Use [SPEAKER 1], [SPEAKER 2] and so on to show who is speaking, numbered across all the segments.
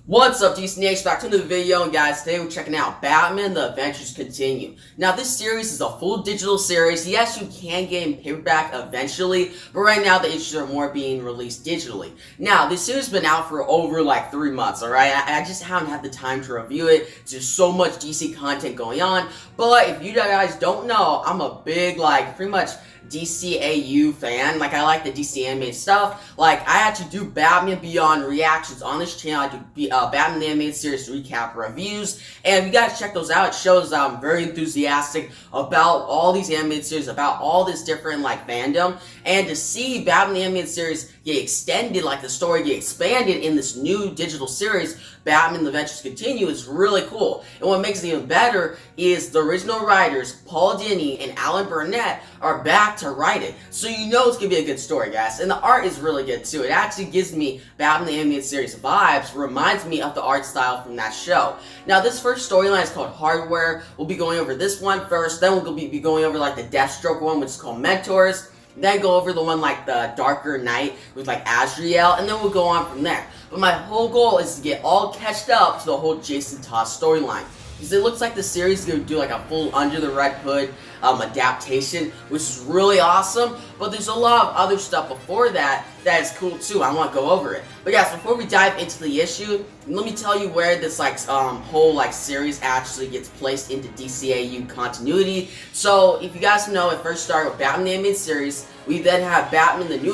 [SPEAKER 1] What's up, DC Nation? Back to another video, and guys, today we're checking out Batman: The Adventures Continue. Now, this series is a full digital series. Yes, you can get in paperback eventually, but right now the issues are more being released digitally. Now, this series has been out for over like 3 months, alright? I just haven't had the time to review it. There's so much DC content going on, but if you guys don't know, I'm a big, pretty much DCAU fan. I like the DC animated stuff. I actually do Batman Beyond reactions on this channel. I do Batman the Animated Series recap reviews, and if you guys check those out, it shows that I'm very enthusiastic about all these animated series, about all this different fandom, and to see Batman the Animated Series get extended, the story get expanded in this new digital series, Batman: The Adventures Continue, is really cool. And what makes it even better is the original writers, Paul Dini and Alan Burnett, are back to write it. So you know it's gonna be a good story, guys. And the art is really good too. It actually gives me Batman the Animated Series vibes, reminds me of the art style from that show. Now, this first storyline is called Hardware. We'll be going over this one first, then we'll be going over the Deathstroke one, which is called Mentors. Then go over the one the Darker Knight with Azrael, and then we'll go on from there. But my whole goal is to get all catched up to the whole Jason Todd storyline, because it looks like the series is going to do a full Under the Red Hood adaptation, which is really awesome. But there's a lot of other stuff before that that is cool too. I want to go over it. But guys, before we dive into the issue, let me tell you where this whole series actually gets placed into DCAU continuity. So if you guys know, it first started with Batman the Animated Series. We then have Batman the New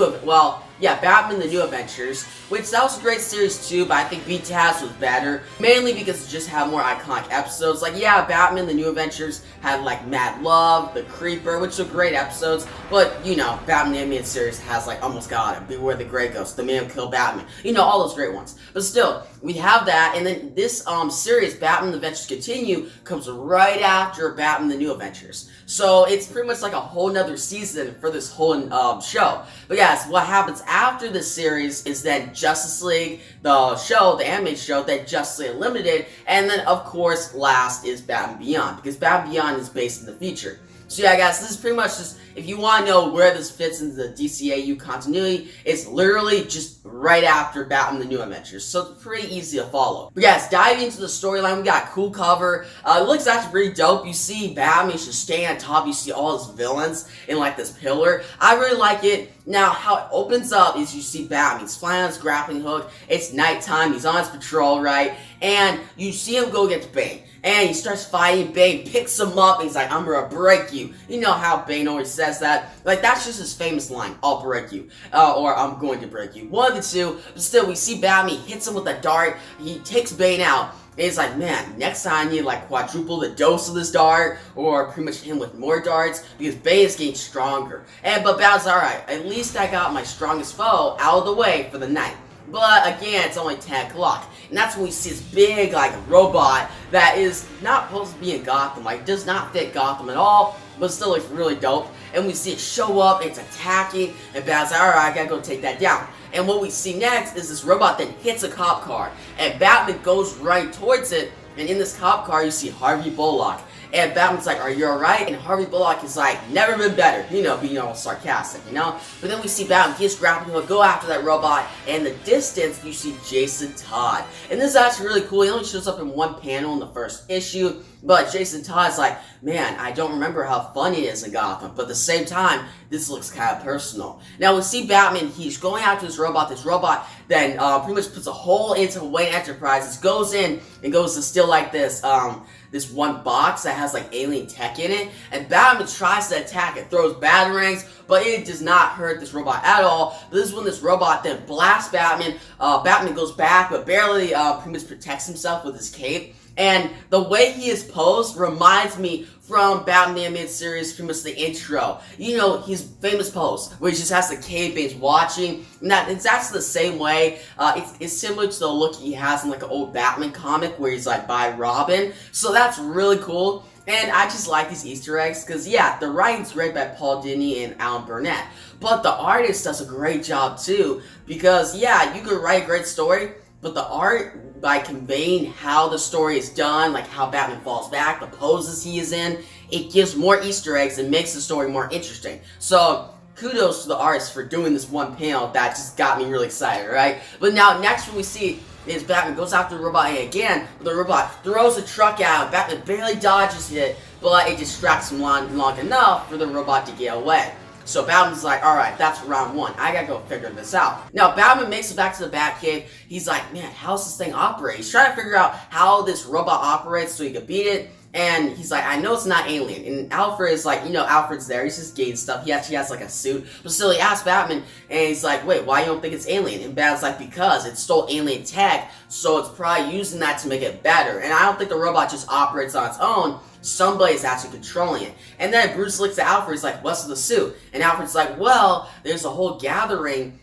[SPEAKER 1] Batman the New Adventures, which that was a great series too, but I think BTAS was better, mainly because it just had more iconic episodes. Batman the New Adventures had Mad Love, The Creeper, which are great episodes, but you know, Batman the Animated Series has Almost Got It, Beware the Grey Ghost, The Man Who Killed Batman, you know, all those great ones. But still, we have that, and then this series, Batman: The Adventures Continue, comes right after Batman the New Adventures. So it's pretty much a whole nother season for this whole show. But guys, what happens after this series is then Justice League, the show, the animated show, then Justice League Unlimited, and then of course last is Batman Beyond, because Batman Beyond is based in the future. So yeah, guys, this is pretty much just, if you want to know where this fits into the DCAU continuity, it's literally just right after Batman the New Adventures, so it's pretty easy to follow. But guys, diving into the storyline, we got a cool cover. It looks actually pretty dope. You see Batman just staying on top, you see all his villains in this pillar. I really like it. Now, how it opens up is you see Batman, he's flying on his grappling hook, it's nighttime, he's on his patrol, right? And you see him go against Bane. And he starts fighting Bane, picks him up, and he's like, I'm gonna break you. You know how Bane always says that. That's just his famous line, I'll break you. Or I'm going to break you. One of the two, but still, we see Batman, he hits him with a dart, he takes Bane out. And he's like, man, next time I need quadruple the dose of this dart, or pretty much hit him with more darts, because Bane is getting stronger. But Batman's alright, at least I got my strongest foe out of the way for the night. But again, it's only 10 o'clock. And that's when we see this big, robot that is not supposed to be in Gotham. Does not fit Gotham at all, but still looks really dope. And we see it show up, it's attacking, and Batman's like, alright, I gotta go take that down. And what we see next is this robot that hits a cop car, and Batman goes right towards it, and in this cop car you see Harvey Bullock. And Batman's like, are you alright? And Harvey Bullock is like, never been better. You know, being all sarcastic, you know? But then we see Batman gets grappling hook, go after that robot, and in the distance, you see Jason Todd. And this is actually really cool. He only shows up in one panel in the first issue, but Jason Todd's like, man, I don't remember how fun he is in Gotham, but at the same time, this looks kind of personal. Now, we see Batman, he's going after this robot then pretty much puts a hole into Wayne Enterprises, goes in, and goes to steal this one box that has alien tech in it, and Batman tries to attack it, throws batarangs, but it does not hurt this robot at all. But this is when this robot then blasts Batman. Batman goes back, but barely pretty much protects himself with his cape. And the way he is posed reminds me from Batman the Animated Series, pretty much the intro. You know, his famous pose, where he just has the cape and he's watching. And it's actually the same way. It's similar to the look he has in an old Batman comic, where he's by Robin. So that's really cool. And I just like these Easter eggs, because yeah, the writing's great by Paul Dini and Alan Burnett. But the artist does a great job too, because yeah, you could write a great story, but the art, by conveying how the story is done, how Batman falls back, the poses he is in, it gives more Easter eggs and makes the story more interesting. So kudos to the artist for doing this one panel that just got me really excited, right? But now, next we see is Batman goes after the robot, and again, the robot throws a truck at him. Batman barely dodges it, but it distracts him long enough for the robot to get away. So Batman's like, alright, that's round one. I gotta go figure this out. Now, Batman makes it back to the Batcave. He's like, man, how's this thing operate? He's trying to figure out how this robot operates so he can beat it. And he's like, I know it's not alien. And Alfred is like, Alfred's there. He's just getting stuff. He actually has like a suit. But still, he asks Batman, and he's like, wait, why you don't think it's alien? And Batman's like, because it stole alien tech, so it's probably using that to make it better. And I don't think the robot just operates on its own. Somebody's actually controlling it. And then Bruce looks at Alfred, he's like, what's the suit? And Alfred's like, well, there's a whole gathering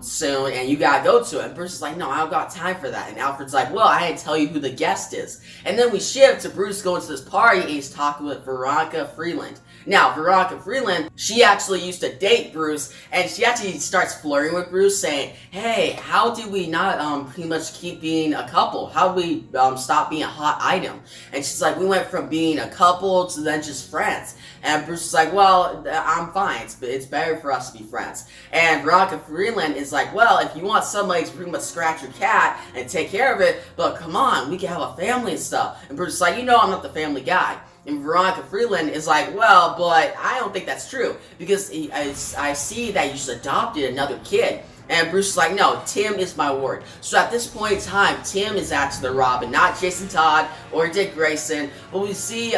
[SPEAKER 1] soon, and you gotta go to it. And Bruce is like, no, I don't got time for that. And Alfred's like, well, I didn't tell you who the guest is. And then we shift to Bruce going to this party, and he's talking with Veronica Freeland. Now, Veronica Freeland, she actually used to date Bruce, and she actually starts flirting with Bruce, saying, hey, how did we not pretty much keep being a couple? How did we stop being a hot item? And she's like, we went from being a couple to then just friends. And Bruce is like, well, I'm fine. It's better for us to be friends. And Veronica Freeland is like, well, if you want somebody to pretty much scratch your cat and take care of it, but come on, we can have a family and stuff. And Bruce is like, I'm not the family guy. And Veronica Freeland is like, well, but I don't think that's true, because I see that you just adopted another kid. And Bruce is like, no, Tim is my ward. So at this point in time, Tim is actually the Robin, not Jason Todd or Dick Grayson. But we see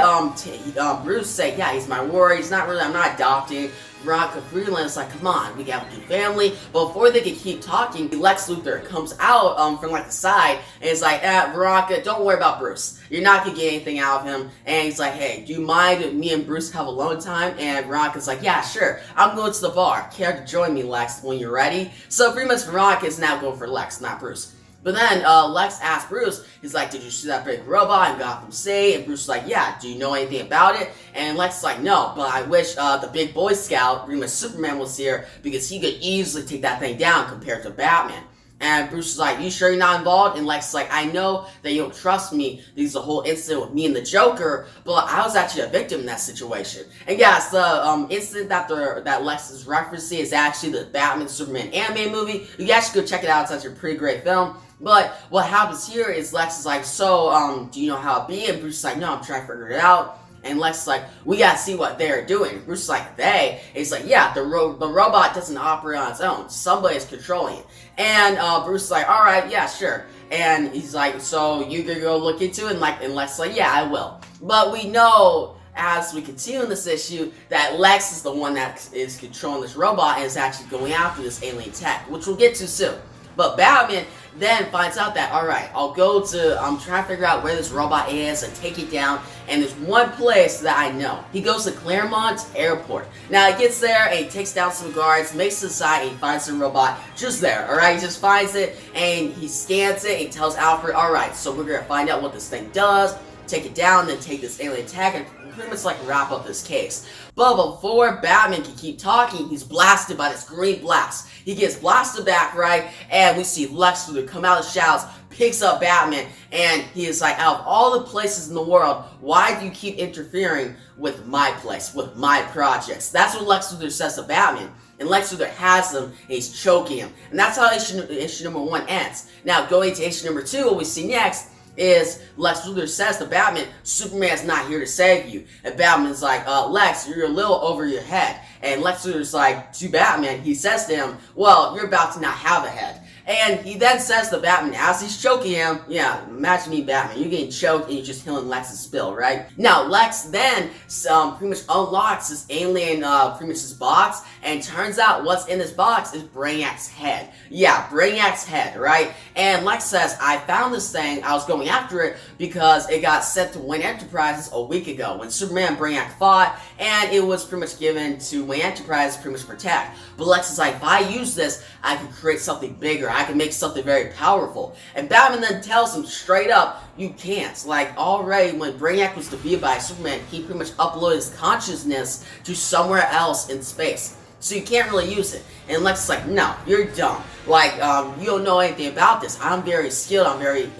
[SPEAKER 1] Bruce say, yeah, he's my ward. I'm not adopting. Veronica Freeland is like, come on, we got a good family. But before they can keep talking, Lex Luthor comes out from like the side and is like, Veronica, don't worry about Bruce. You're not gonna get anything out of him. And he's like, hey, do you mind if me and Bruce have alone time? And Veronica's like, yeah, sure. I'm going to the bar. Care to join me, Lex, when you're ready? So pretty much Veronica is now going for Lex, not Bruce. But then Lex asks Bruce, he's like, did you see that big robot in Gotham City? And Bruce is like, yeah, do you know anything about it? And Lex is like, no, but I wish the big Boy Scout, pretty much Superman, was here, because he could easily take that thing down compared to Batman. And Bruce is like, you sure you're not involved? And Lex is like, I know that you don't trust me. There's a whole incident with me and the Joker, but I was actually a victim in that situation. And yes, the incident that Lex is referencing is actually the Batman Superman anime movie. You can actually go check it out. It's actually a pretty great film. But what happens here is Lex is like, so, do you know how it be? And Bruce is like, no, I'm trying to figure it out. And Lex is like, we gotta see what they're doing. Bruce is like, they? And he's like, yeah, the robot doesn't operate on its own. Somebody's controlling it. And Bruce is like, alright, yeah, sure. And he's like, so you gonna go look into it? And Lex is like, yeah, I will. But we know, as we continue in this issue, that Lex is the one that is controlling this robot and is actually going after this alien tech, which we'll get to soon. But Batman then finds out that, alright, I'm trying to figure out where this robot is and take it down, and there's one place that I know. He goes to Claremont Airport. Now, he gets there, and he takes down some guards, makes it aside, and he finds the robot just there, alright? He just finds it, and he scans it, and he tells Alfred, alright, so we're gonna find out what this thing does, take it down, then take this alien tech, and pretty much wrap up this case. But before Batman can keep talking, he's blasted by this green blast. He gets blasted back, right? And we see Lex Luthor come out of the shadows, picks up Batman, and he is like, out of all the places in the world, why do you keep interfering with my place, with my projects? That's what Lex Luthor says to Batman. And Lex Luthor has him, and he's choking him. And that's how issue number 1 ends. Now, going to issue number 2, what we see next is Lex Luthor says to Batman, Superman's not here to save you. And Batman's like, Lex, you're a little over your head. And Lex Luthor's like, to Batman, he says to him, well, you're about to not have a head. And he then says to Batman, as he's choking him, yeah, imagine me, Batman, you're getting choked and you're just healing Lex's spill, right? Now, Lex then pretty much unlocks this alien, pretty much this box, and turns out what's in this box is Brainiac's head. Yeah, Brainiac's head, right? And Lex says, I found this thing, I was going after it because it got sent to Wayne Enterprises a week ago when Superman and Brainiac fought, and it was pretty much given to Wayne Enterprises to pretty much protect. But Lex is like, if I use this, I can create something bigger. I can make something very powerful. And Batman then tells him straight up, you can't. Like, already when Brainiac was defeated by Superman, he pretty much uploaded his consciousness to somewhere else in space. So you can't really use it. And Lex is like, no, you're dumb. Like, you don't know anything about this. I'm very skilled. I'm very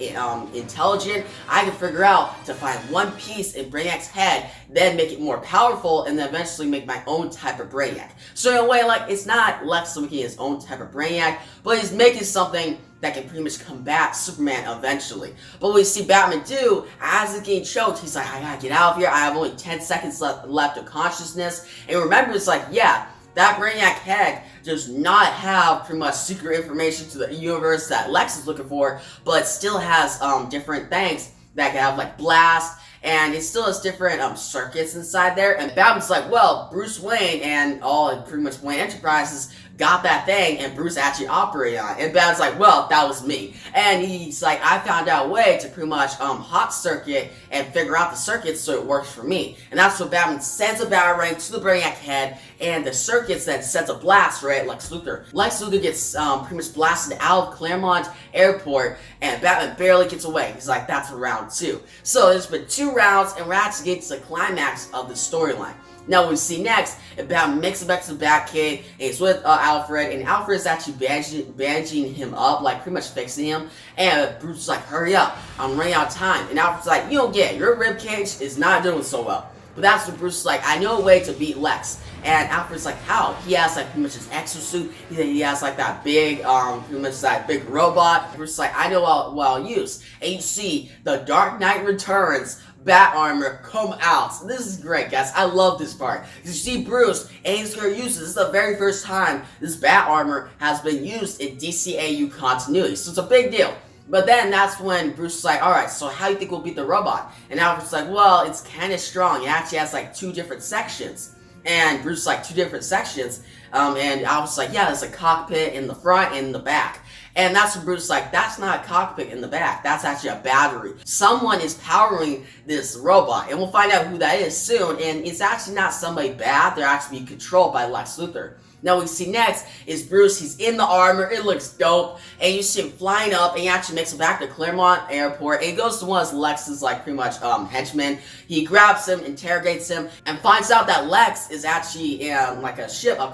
[SPEAKER 1] intelligent. I can figure out to find one piece in Brainiac's head, then make it more powerful, and then eventually make my own type of Brainiac. So in a way, like, it's not Lex making his own type of Brainiac, but he's making something that can pretty much combat Superman eventually. But what we see Batman do, as he's getting choked, he's like, I gotta get out of here, I have only 10 seconds left of consciousness. And remember, it's like, yeah, that Brainiac head does not have pretty much secret information to the universe that Lex is looking for, but still has different things that can have like blast, and it still has different circuits inside there. And Batman's like, well, Bruce Wayne and all pretty much Wayne Enterprises got that thing, and Bruce actually operated on it. And Batman's like, well, that was me. And he's like, I found out a way to pretty much hot circuit and figure out the circuits so it works for me. And that's what Batman sends a batarang to the Brainiac head, and the circuits then sends a blast right at Lex Luthor. Lex Luthor gets pretty much blasted out of Claremont Airport, and Batman barely gets away. He's like, that's for round 2. So there's been 2 rounds, and we're actually getting to the climax of the storyline. Now what we see next, Batman makes it back to the Batcave, and he's with Alfred, and Alfred is actually bandaging him up, like pretty much fixing him, and Bruce is like, hurry up, I'm running out of time. And Alfred's like, you don't get it, your ribcage is not doing so well. But that's when Bruce is like, I know a way to beat Lex. And Alfred's like, how? He has like pretty much his exosuit, he has like that big, pretty much that big robot. Bruce is like, I know what I'll use. And you see the Dark Knight Returns bat armor come out. So this is great, guys. I love this part. You see Bruce, and he's going to use this. This is the very first time this bat armor has been used in DCAU continuity. So it's a big deal. But then that's when Bruce is like, alright, so how do you think we'll beat the robot? And Alfred's like, well, it's kind of strong. It actually has like 2 different sections. And Bruce is like, 2 different sections. And Alfred's like, yeah, there's a cockpit in the front and in the back. And that's when Bruce is like, that's not a cockpit in the back. That's actually a battery. Someone is powering this robot. And we'll find out who that is soon. And it's actually not somebody bad. They're actually being controlled by Lex Luthor. Now what we see next is Bruce, he's in the armor, it looks dope, and you see him flying up, and he actually makes it back to Claremont Airport, and he goes to one of Lex's, like, pretty much, henchmen. He grabs him, interrogates him, and finds out that Lex is actually in, like, a ship, a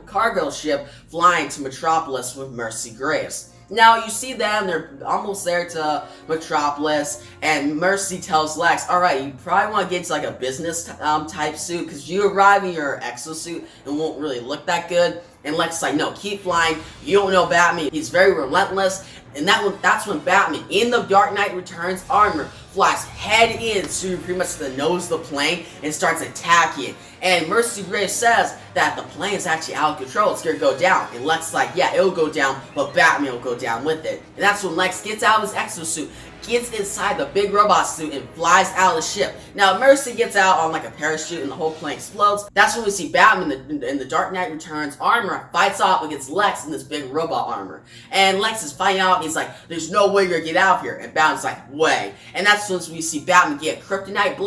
[SPEAKER 1] cargo ship, flying to Metropolis with Mercy Graves. Now, you see them, they're almost there to Metropolis, and Mercy tells Lex, alright, you probably want to get into like a business type suit, because you arrive in your exosuit, it won't really look that good. And Lex is like, no, keep flying, you don't know Batman, he's very relentless. And that's when Batman, in the Dark Knight Returns armor, flies head into pretty much the nose of the plane and starts attacking. And Mercy Graves says that the plane is actually out of control, it's gonna go down. And Lex is like, yeah, it'll go down, but Batman will go down with it. And that's when Lex gets out of his exosuit, gets inside the big robot suit, and flies out of the ship. Now, Mercy gets out on like a parachute, and the whole plane explodes. That's when we see Batman in the Dark Knight Returns armor fights off against Lex in this big robot armor. And Lex is fighting out, and he's like, there's no way you're gonna get out of here. And Batman's like, way. And that's when we see Batman get a kryptonite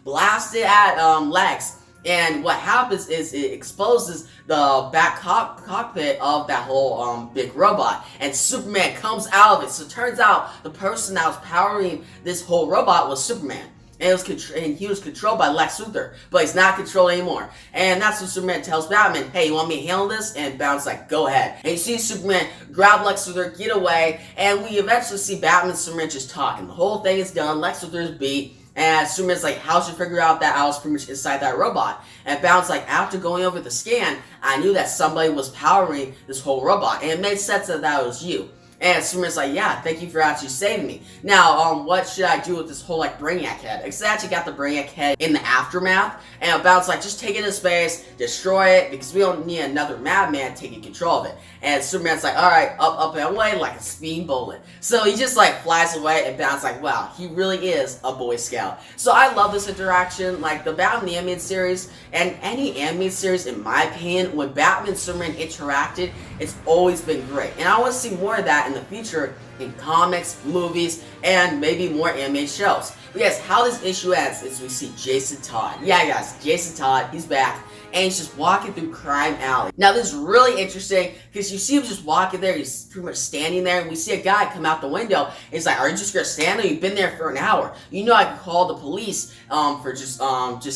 [SPEAKER 1] blasted at Lex. And what happens is it exposes the back cockpit of that whole big robot, and Superman comes out of it. So it turns out the person that was powering this whole robot was Superman. And, he was controlled by Lex Luthor, but he's not controlled anymore. And that's when Superman tells Batman, hey, you want me to handle this? And Batman's like, go ahead. And you see Superman grab Lex Luthor, get away, and we eventually see Batman and Superman just talking. The whole thing is done, Lex Luthor is beat, and Superman's like, how'd you figure out that I was pretty much inside that robot? And Batman's like, after going over the scan, I knew that somebody was powering this whole robot, and it made sense that was you. And Superman's like, yeah, thank you for actually saving me. Now, what should I do with this whole, like, Brainiac head? Because I actually got the Brainiac head in the aftermath, and Batman's like, just take it into space, destroy it, because we don't need another madman taking control of it. And Superman's like, alright, up and away like a speeding bullet. So he just, like, flies away, and Batman's like, wow, he really is a Boy Scout. So I love this interaction, like, the Batman the Animated Series, and any animated series, in my opinion, when Batman and Superman interacted, it's always been great. And I want to see more of that in the future in comics, movies, and maybe more animated shows. But guys, how this issue ends is we see Jason Todd. Yeah, guys, Jason Todd, he's back. And he's just walking through Crime Alley. Now, this is really interesting because you see him just walking there. He's pretty much standing there, and we see a guy come out the window. And he's like, "Are you just gonna stand there? You've been there for an hour. You know, I could call the police for just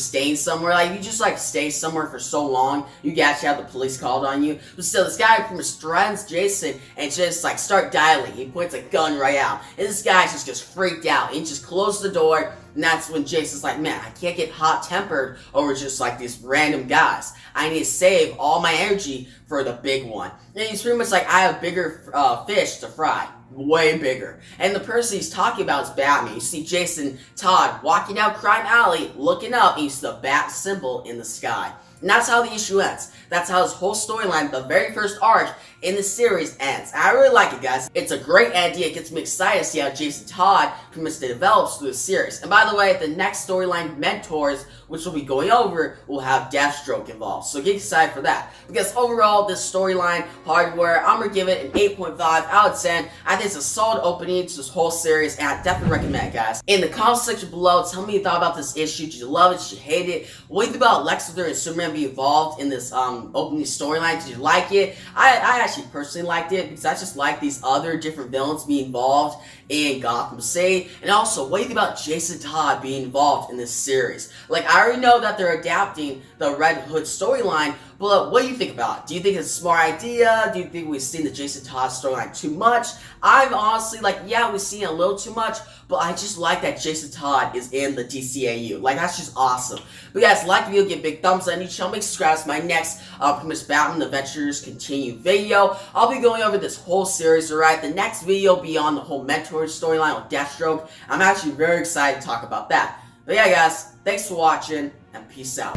[SPEAKER 1] staying somewhere. Like, you just like stay somewhere for so long, you can actually have the police called on you." But still, this guy pretty much threatens Jason and just like start dialing. He points a gun right out, and this guy just gets freaked out. He just closes the door. And that's when Jason's like, man, I can't get hot-tempered over just like these random guys. I need to save all my energy for the big one. And he's pretty much like, I have bigger fish to fry. Way bigger. And the person he's talking about is Batman. You see Jason Todd walking down Crime Alley, looking up, and you see the bat symbol in the sky. And that's how the issue ends. That's how this whole storyline, the very first arc in the series, ends. I really like it, guys. It's a great idea. It gets me excited to see how Jason Todd pretty much develops through the series. And by the way, the next storyline, Mentors, which we'll be going over, will have Deathstroke involved. So get excited for that. Because overall, this storyline, Hardware, I'm going to give it an 8.5 out of 10. I think it's a solid opening to this whole series, and I definitely recommend it, guys. In the comment section below, tell me what you thought about this issue. Did you love it? Did you hate it? What do you think about Lex Luthor and Superman be involved in this opening storyline? Did you like it? I actually personally liked it because I just like these other different villains being involved in Gotham City. And also, what do you think about Jason Todd being involved in this series? Like, I already know that they're adapting the Red Hood storyline, but what do you think about it? Do you think it's a smart idea? Do you think we've seen the Jason Todd storyline too much? I'm honestly like, yeah, we've seen it a little too much, but I just like that Jason Todd is in the DCAU. Like, that's just awesome. But guys, like the video, give a big thumbs up, and you should make subscribe to my next pretty much Batman Adventures Continue video. I'll be going over this whole series, alright? The next video will be on the whole Mentor storyline with Deathstroke. I'm actually very excited to talk about that. But yeah, guys, thanks for watching, and peace out.